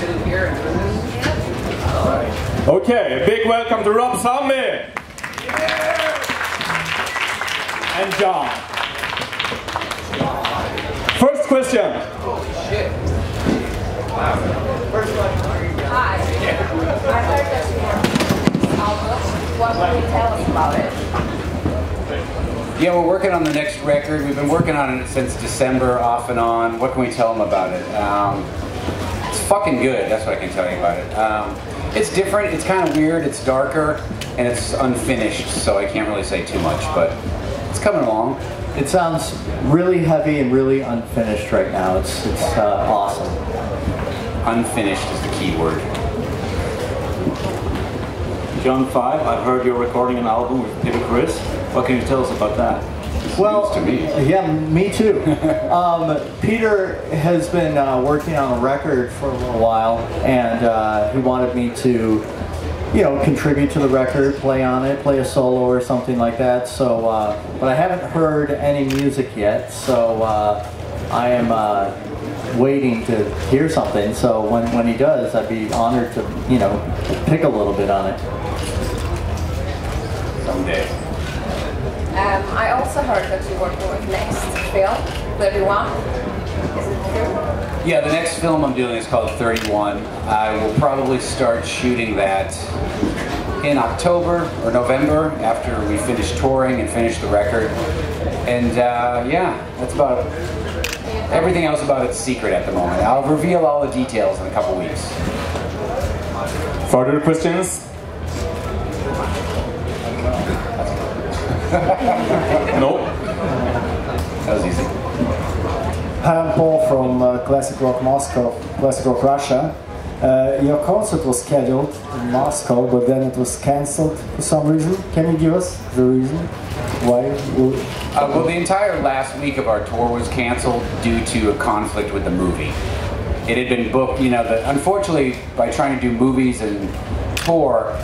sitting here and doing this? Yeah. All right. Okay, a big welcome to Rob Zombie! Yeah. And John. First question. Holy shit. First question. Hi. I heard that you have this album. What can you tell us about it? Yeah, we're working on the next record. We've been working on it since December, off and on. What can we tell them about it? It's fucking good, that's what I can tell you about it. It's different, it's kind of weird, it's darker, and it's unfinished, so I can't really say too much, but it's coming along. It sounds really heavy and really unfinished right now. It's awesome. Unfinished is the key word. John 5, I've heard you're recording an album with Peter Criss. What can you tell us about that? Well, to me. Yeah, me too. Peter has been working on a record for a little while, and he wanted me to, you know, contribute to the record, play on it, play a solo or something like that. So, but I haven't heard any music yet, so I am waiting to hear something. So when he does, I'd be honored to, you know, pick a little bit on it. Someday. I also heard that you're working with next film, 31. Is it true? Yeah, the next film I'm doing is called 31. I will probably start shooting that in October or November after we finish touring and finish the record. And yeah, that's about it. Everything else about it's secret at the moment. I'll reveal all the details in a couple weeks. Further questions? No. That was easy. Hi, I'm Paul from Classic Rock Moscow, Classic Rock Russia. Your concert was scheduled in Moscow, but then it was cancelled for some reason. Can you give us the reason why? Well, the entire last week of our tour was canceled due to a conflict with the movie. It had been booked, you know, unfortunately, by trying to do movies and tour,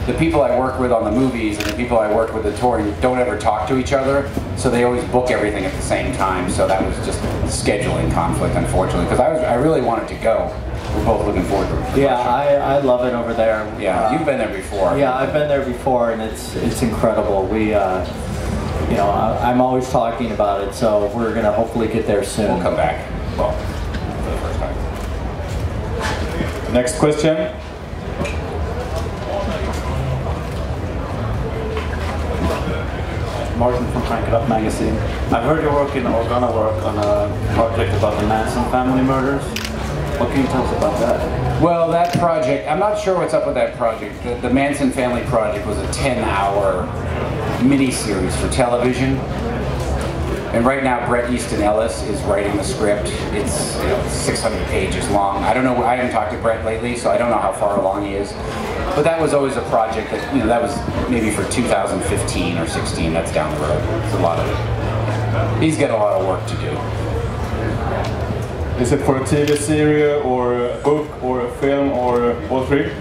the people I work with on the movies and the people I work with the touring don't ever talk to each other, so they always book everything at the same time. So that was just scheduling conflict, unfortunately, because I really wanted to go. We're both looking forward to it. Yeah, I love it over there. Yeah, you've been there before. Yeah, I've been there before, and it's incredible. We, you know, I'm always talking about it, so we're gonna hopefully get there soon. We'll come back. Well, for the first time. Next question. Martin from Crank It Up magazine. I've heard you're working or gonna work on a project about the Manson family murders. What can you tell us about that? Well, that project, I'm not sure what's up with that project. The Manson Family Project was a 10-hour mini-series for television. And right now, Bret Easton Ellis is writing the script. It's, you know, 600 pages long. I don't know, I haven't talked to Bret lately, so I don't know how far along he is. But that was always a project that, you know, that was maybe for 2015 or 16, that's down the road. It's a lot of it. He's got a lot of work to do. Is it for a TV series or a book or a film or all three?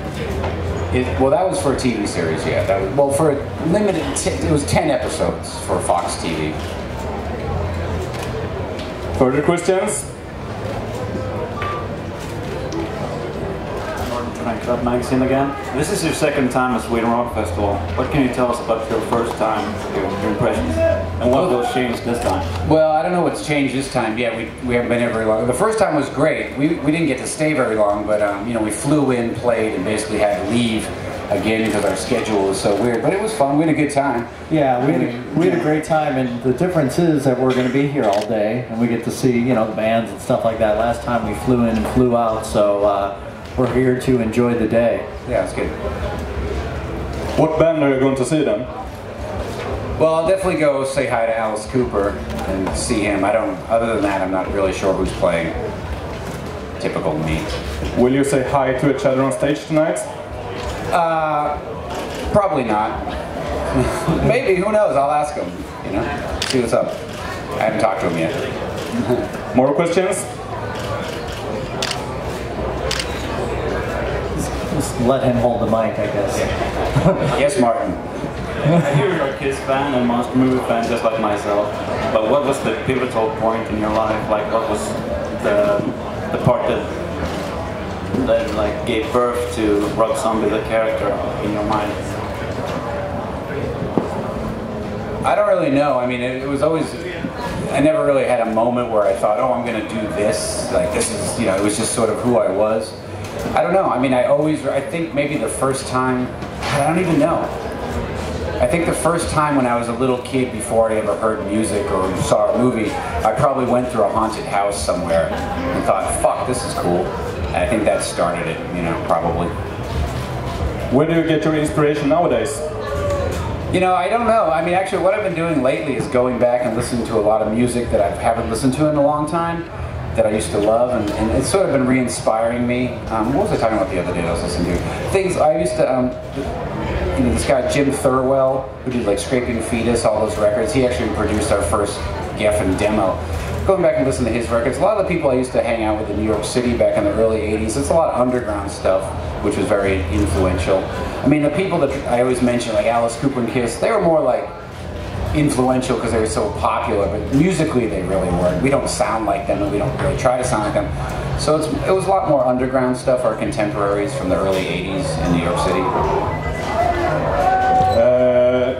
Well, that was for a TV series, yeah. That was, well, for a limited, it was 10 episodes for Fox TV. Further questions? Crank It Up magazine again. This is your second time at Sweden Rock Festival. What can you tell us about your first time, your impressions, and what will change this time? Well, I don't know what's changed this time. Yeah, we haven't been here very long. The first time was great. We didn't get to stay very long, but you know, we flew in, played, and basically had to leave again because our schedule was so weird. But it was fun. We had a good time. Yeah, we had a great time, and the difference is that we're going to be here all day, and we get to see, you know, the bands and stuff like that. Last time we flew in and flew out, so we're here to enjoy the day. Yeah, it's good. What band are you going to see then? Well, I'll definitely go say hi to Alice Cooper and see him. Other than that, I'm not really sure who's playing. Typical me. Will you say hi to each other on stage tonight? Probably not. Maybe, who knows? I'll ask him, you know, see what's up. I haven't talked to him yet. More questions? Just let him hold the mic, I guess. Yes, Martin. I hear you're a Kiss fan and Monster Movie fan just like myself, but what was the pivotal point in your life? Like, what was the part that that like gave birth to Rob Zombie, the character, in your mind? I don't really know. I mean, it was always, I never really had a moment where I thought, oh, I'm going to do this. Like, this is, you know, it was just sort of who I was. I don't know. I mean, I think maybe the first time, I don't even know. I think the first time when I was a little kid, before I ever heard music or saw a movie, I probably went through a haunted house somewhere and thought, fuck, this is cool. And I think that started it, you know, probably. Where do you get your inspiration nowadays? You know, I don't know. I mean, actually, what I've been doing lately is going back and listening to a lot of music that I haven't listened to in a long time, that I used to love, and it's sort of been re-inspiring me. What was I talking about the other day that I was listening to? Things I used to, you know, this guy Jim Thurwell, who did like Scraping Fetus, all those records, he actually produced our first Geffen demo. Going back and listening to his records, a lot of the people I used to hang out with in New York City back in the early 80s, it's a lot of underground stuff, which was very influential. I mean, the people that I always mention, like Alice Cooper and Kiss, they were more like influential because they were so popular, but musically they really weren't. We don't sound like them, and we don't really try to sound like them. So it was a lot more underground stuff, our contemporaries from the early 80s in New York City.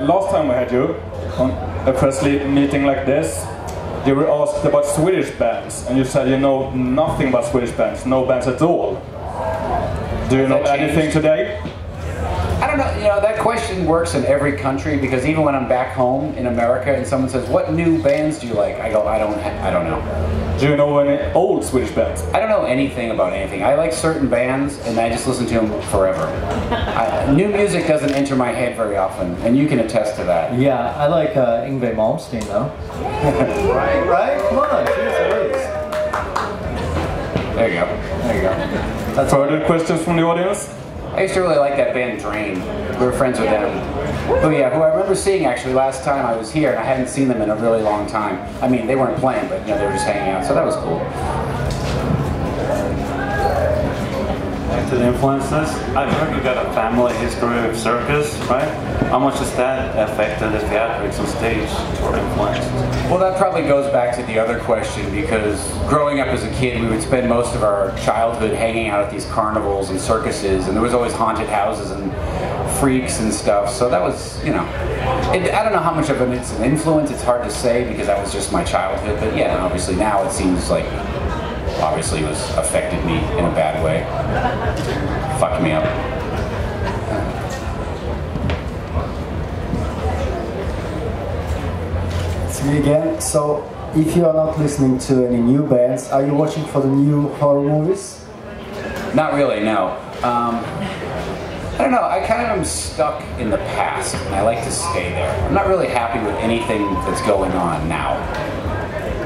Last time I had you on a press meeting like this, you were asked about Swedish bands, and you said you know nothing about Swedish bands, no bands at all. Do you know anything today? I don't know, you know, that question works in every country, because even when I'm back home in America and someone says, what new bands do you like? I go, I don't know. Do you know any old Swedish bands? I don't know anything about anything. I like certain bands and I just listen to them forever. New music doesn't enter my head very often, and you can attest to that. Yeah, I like Yngwie Malmsteen though. Right? Come on, jeez. There you go. There you go. That's Further questions from the audience? I used to really like that band Drain. We were friends with them. Oh yeah, who I remember seeing actually last time I was here, and I hadn't seen them in a really long time. I mean, they weren't playing, but you know, they were just hanging out, so that was cool. Back to the influences, I've heard you got a family history of circus, right? How much has that affected the theatrics on stage or influenced? Well, that probably goes back to the other question, because growing up as a kid, we would spend most of our childhood hanging out at these carnivals and circuses, and there was always haunted houses and freaks and stuff, so that was, you know, I don't know how much of it's an influence, it's hard to say, because that was just my childhood, but yeah, obviously now it seems like, obviously it was affected me in a bad way. Fucked me up. It's me again. So, if you are not listening to any new bands, are you watching for the new horror movies? Not really, no. I don't know, I kind of am stuck in the past, and I like to stay there. I'm not really happy with anything that's going on now.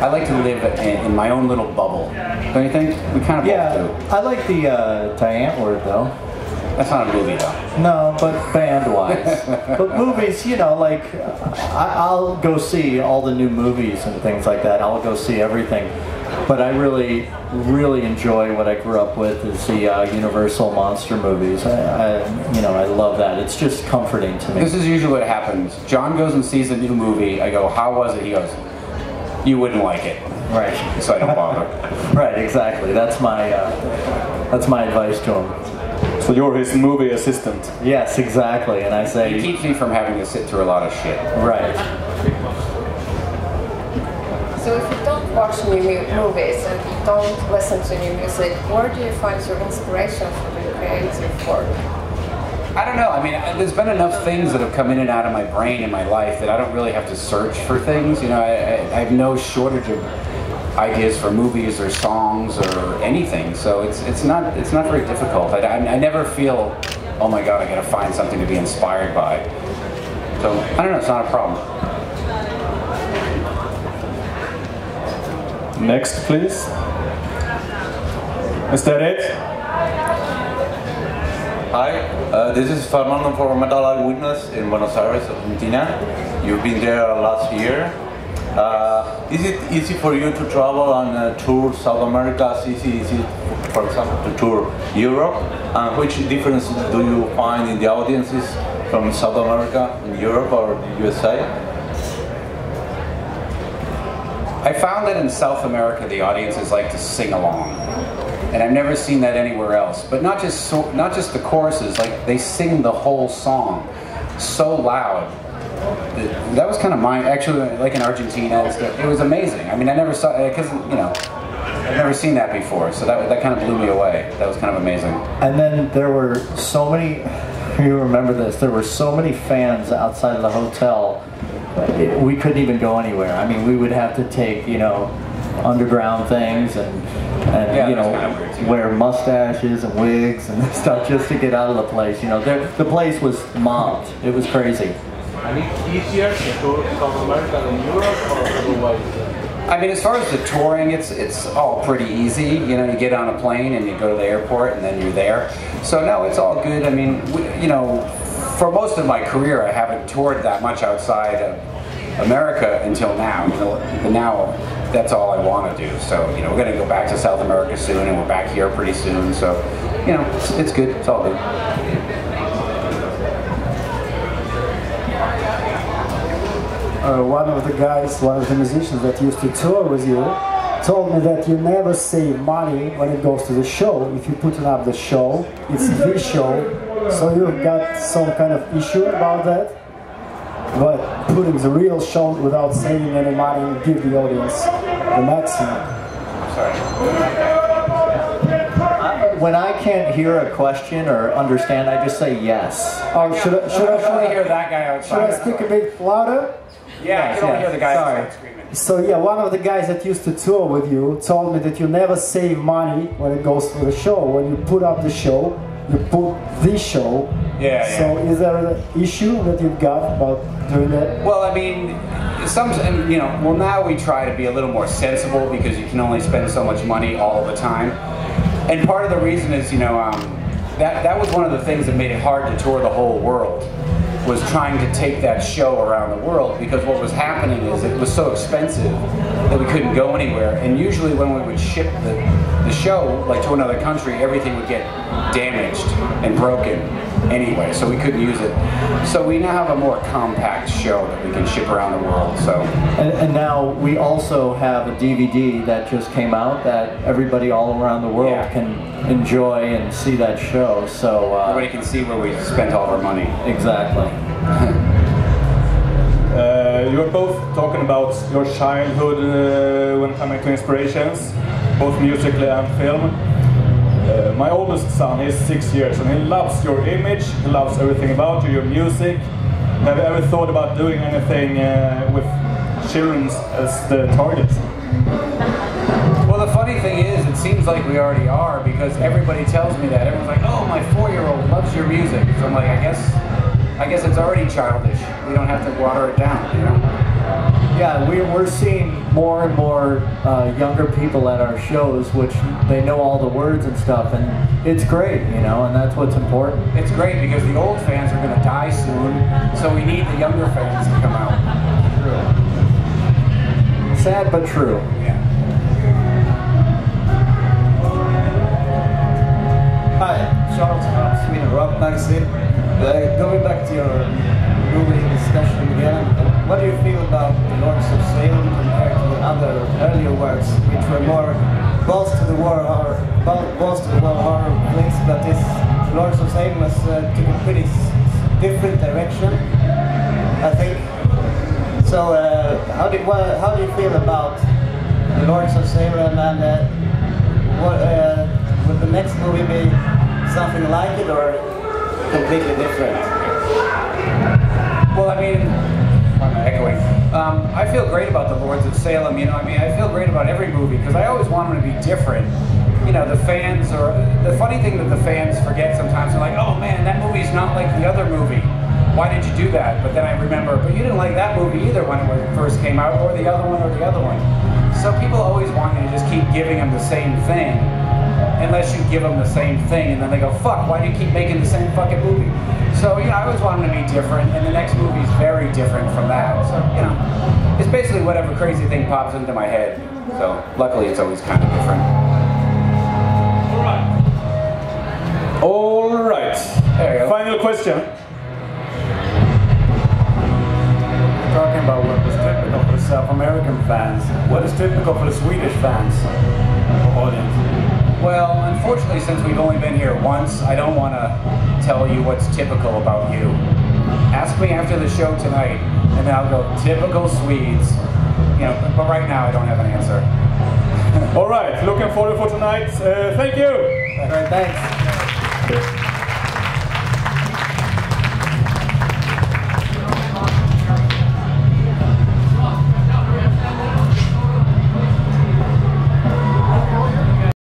I like to live in my own little bubble. Don't you think? We kind of both do. I like the Diane word though. That's not a movie though. No, but band-wise. But movies, you know, like, I'll go see all the new movies and things like that. I'll go see everything. But I really, really enjoy what I grew up with is the Universal monster movies. You know, I love that. It's just comforting to me. This is usually what happens. John goes and sees a new movie. I go, how was it? He goes, you wouldn't like it. Right. So I don't bother. Right, exactly. That's my advice to him. So you're his movie assistant? Yes, exactly. And I say... He keeps me from having to sit through a lot of shit. Right. So if you don't watch new movies and you don't listen to new music, where do you find your inspiration for your creative work? I don't know. I mean, there's been enough things that have come in and out of my brain in my life that I don't really have to search for things. You know, I have no shortage of ideas for movies or songs or anything. So it's not very difficult. I never feel, oh my God, I got to find something to be inspired by. So I don't know. It's not a problem. Next, please. Is that it? Hi, this is Fernando from Metal Eyewitness in Buenos Aires, Argentina. You've been there last year. Is it easy for you to travel and tour South America? Is it easy, for example, to tour Europe? And which difference do you find in the audiences from South America, in Europe or the USA? I found that in South America the audiences like to sing along. and I've never seen that anywhere else. But not just the choruses, like they sing the whole song so loud. That was kind of actually, like in Argentina, it was amazing. I mean, I never saw, because, you know, I've never seen that before, so that kind of blew me away. That was kind of amazing. And then there were so many, you remember this, there were so many fans outside of the hotel, we couldn't even go anywhere. I mean, we would have to take, you know, underground things and yeah, you know, kind of weird too. wear mustaches and wigs and stuff just to get out of the place. You know, the place was mobbed. It was crazy. And it's easier to tour South America than Europe or otherwise? I mean, as far as the touring, it's all pretty easy. You know, you get on a plane and you go to the airport and then you're there. So no, it's all good. I mean, you know, for most of my career, I haven't toured that much outside of America until now. You know, but now that's all I want to do. So, you know, we're going to go back to South America soon, and we're back here pretty soon. So, you know, it's good. It's all good. One of the guys, one of the musicians that used to tour with you, told me that you never save money when it goes to the show. If you put up the show, it's the show. So you've got some kind of issue about that? But putting the real show without saving any money and give the audience the maximum. When I can't hear a question or understand, I just say yes. Or should I hear that guy outside? Should I speak a bit louder? Yeah, you don't hear the guy outside screaming. So yeah, one of the guys that used to tour with you told me that you never save money when it goes to the show. When you put up the show, you put the show. Yeah. So is there an issue that you've got about doing that? Well, I mean, you know, well, now we try to be a little more sensible because you can only spend so much money all the time. And part of the reason is, you know, that was one of the things that made it hard to tour the whole world, was trying to take that show around the world, because what was happening is it was so expensive that we couldn't go anywhere. And usually when we would ship the show, like to another country, everything would get damaged and broken anyway, so we couldn't use it. So we now have a more compact show that we can ship around the world. So and now we also have a DVD that just came out that everybody all around the world can enjoy and see that show. So everybody can see where we spent all our money. Exactly. You were both talking about your childhood when coming to inspirations, both musically and film. My oldest son is 6 years and he loves your image, he loves everything about you, your music. Have you ever thought about doing anything with children as the target? Well, the funny thing is, it seems like we already are, because everybody tells me that. Everyone's like, oh, my 4-year-old loves your music. So I'm like, I guess it's already childish. We don't have to water it down, you know? Yeah, we're seeing more and more younger people at our shows, which they know all the words and stuff, and it's great, you know, and that's what's important. It's great because the old fans are going to die soon, so we need the younger fans to come out. True. Sad but true. Yeah. Hi, Charles from Sweden Rock Magazine. Going back to your movie discussion again, what do you feel about the Lords of Salem compared to the other earlier works, which were more balls to the wall horror flicks, but this Lords of Salem was took a pretty different direction, I think. So how do you feel about the Lords of Salem, and would the next movie be something like it or completely different? Well, I mean, I'm echoing. I feel great about the Lords of Salem. You know, I mean, I feel great about every movie because I always want them to be different. You know, the fans are. The funny thing that the fans forget sometimes, they're like, "Oh man, that movie's not like the other movie. Why did you do that?" But then I remember, but you didn't like that movie either when it first came out, or the other one, or the other one. So people always want you to just keep giving them the same thing, unless you give them the same thing, and then they go, "Fuck, why do you keep making the same fucking movie?" So, you know, I always want them to be different, and the next movie is very different from that. So, you know, it's basically whatever crazy thing pops into my head. So, luckily, it's always kind of different. All right. There you go. Final question. Talking about what was typical for the South American fans, what is typical for the Swedish fans, audience? Well, unfortunately, since we've only been here once, I don't want to tell you what's typical about you. Ask me after the show tonight, and then I'll go, typical Swedes. You know, but right now I don't have an answer. All right, looking forward for tonight. Thank you. All right, thanks.